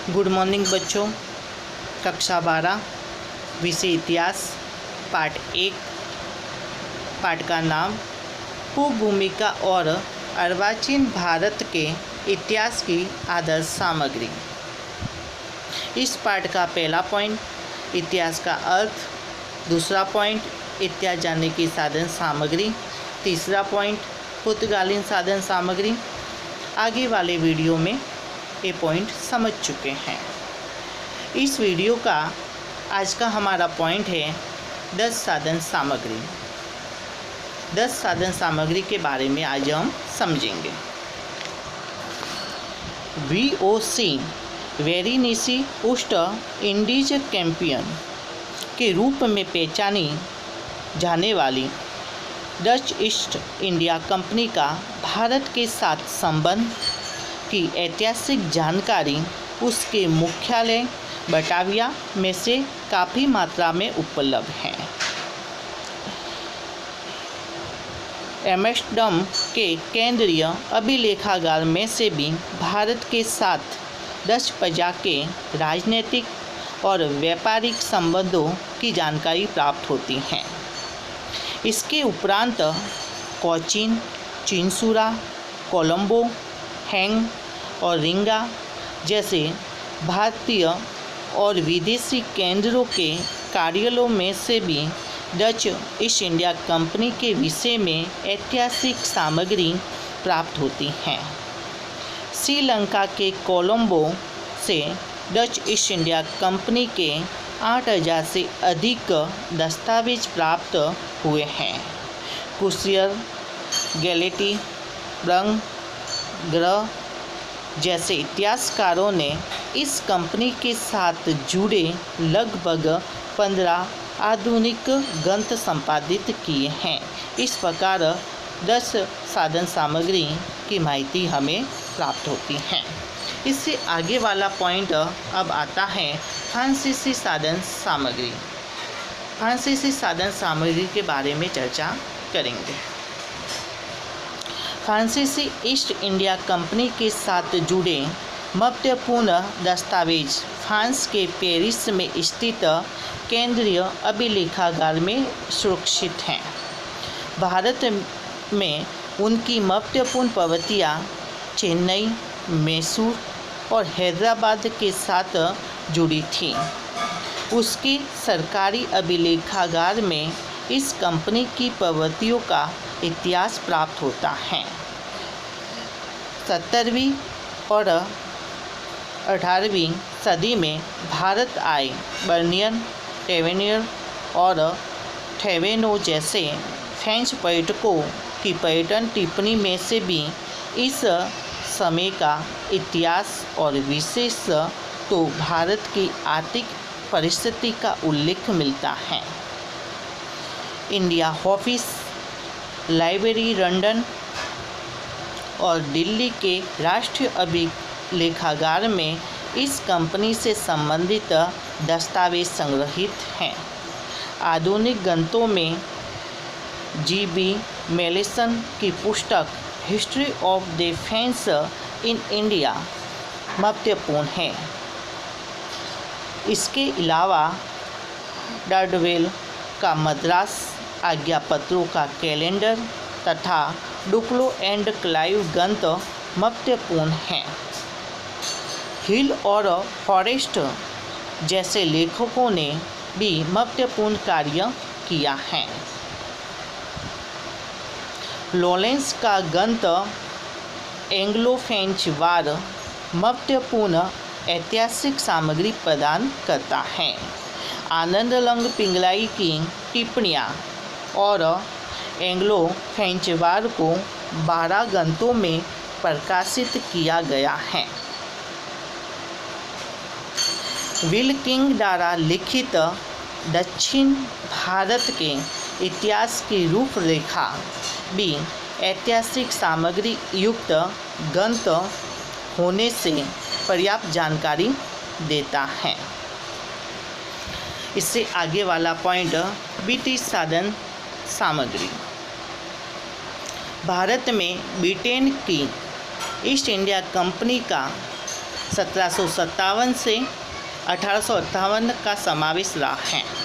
Good morning बच्चों। कक्षा 12 विषय इतिहास पार्ट 1। पाठ का नाम भूभूमिका और अर्वाचीन भारत के इतिहास की आदर्श सामग्री। इस पाठ का पहला पॉइंट इतिहास का अर्थ, दूसरा पॉइंट इतिहास जानने की साधन सामग्री, तीसरा पॉइंट पुर्तगालीन साधन सामग्री। आगे वाले वीडियो में ये पॉइंट समझ चुके हैं। इस वीडियो का आज का हमारा पॉइंट है 10 साधन सामग्री। 10 साधन सामग्री के बारे में आज हम समझेंगे। VOC वेरिनिसी ऊस्ट इंडीज कैंपियन के रूप में पहचानी जाने वाली डच ईस्ट इंडिया कंपनी का भारत के साथ संबंध की ऐतिहासिक जानकारी उसके मुख्यालय बटाविया में से काफ़ी मात्रा में उपलब्ध है। एम्स्टर्डम के केंद्रीय अभिलेखागार में से भी भारत के साथ डच प्रजा के राजनीतिक और व्यापारिक संबंधों की जानकारी प्राप्त होती है। इसके उपरांत कोचीन, चिंसूरा, कोलंबो, हैंग और रिंगा जैसे भारतीय और विदेशी केंद्रों के कार्यालयों में से भी डच ईस्ट इंडिया कंपनी के विषय में ऐतिहासिक सामग्री प्राप्त होती है। श्रीलंका के कोलंबो से डच ईस्ट इंडिया कंपनी के 8000 से अधिक दस्तावेज प्राप्त हुए हैं। कुशियर, गैलेटी, ब्रंग, ग्रह जैसे इतिहासकारों ने इस कंपनी के साथ जुड़े लगभग 15 आधुनिक ग्रंथ संपादित किए हैं। इस प्रकार 10 साधन सामग्री की माहिती हमें प्राप्त होती है। इससे आगे वाला पॉइंट अब आता है फ्रांसीसी साधन सामग्री। फ्रांसीसी साधन सामग्री के बारे में चर्चा करेंगे। फ्रांसीसी ईस्ट इंडिया कंपनी के साथ जुड़े महत्वपूर्ण दस्तावेज फ्रांस के पेरिस में स्थित केंद्रीय अभिलेखागार में सुरक्षित हैं। भारत में उनकी महत्वपूर्ण प्रवृत्तियाँ चेन्नई, मैसूर और हैदराबाद के साथ जुड़ी थीं। उसके सरकारी अभिलेखागार में इस कंपनी की प्रवृत्तियों का इतिहास प्राप्त होता है। 17वीं और 18वीं सदी में भारत आए बर्नियर, टेवेनियर और थेवेनो जैसे फ्रेंच पर्यटकों की पर्यटन टिप्पणी में से भी इस समय का इतिहास और विशेष तो भारत की आर्थिक परिस्थिति का उल्लेख मिलता है। इंडिया ऑफिस, लाइब्रेरी लंदन और दिल्ली के राष्ट्रीय अभिलेखागार में इस कंपनी से संबंधित दस्तावेज संग्रहित हैं। आधुनिक ग्रंथों में GB मेलेसन की पुस्तक history of defence in India महत्वपूर्ण है। इसके अलावा डार्डवेल का मद्रास आज्ञापत्रों का कैलेंडर तथा डुक्लो एंड क्लाइव ग्रंथ महत्वपूर्ण हैं। हिल और फॉरेस्ट जैसे लेखकों ने भी महत्वपूर्ण कार्य किया है। लॉरेंस का ग्रंथ एंग्लो फ्रेंच वार महत्वपूर्ण ऐतिहासिक सामग्री प्रदान करता है। आनंदलंग पिंगलाई की टिप्पणियाँ और एंग्लो फ्रेंच वार को 12 ग्रंथों में प्रकाशित किया गया है। विल किंग द्वारा लिखित दक्षिण भारत के इतिहास की रूपरेखा भी ऐतिहासिक सामग्री युक्त ग्रंथ होने से पर्याप्त जानकारी देता है। इससे आगे वाला पॉइंट ब्रिटिश साधन सामग्री। भारत में ब्रिटेन की ईस्ट इंडिया कंपनी का 1757 से 1858 का समावेश रहा है।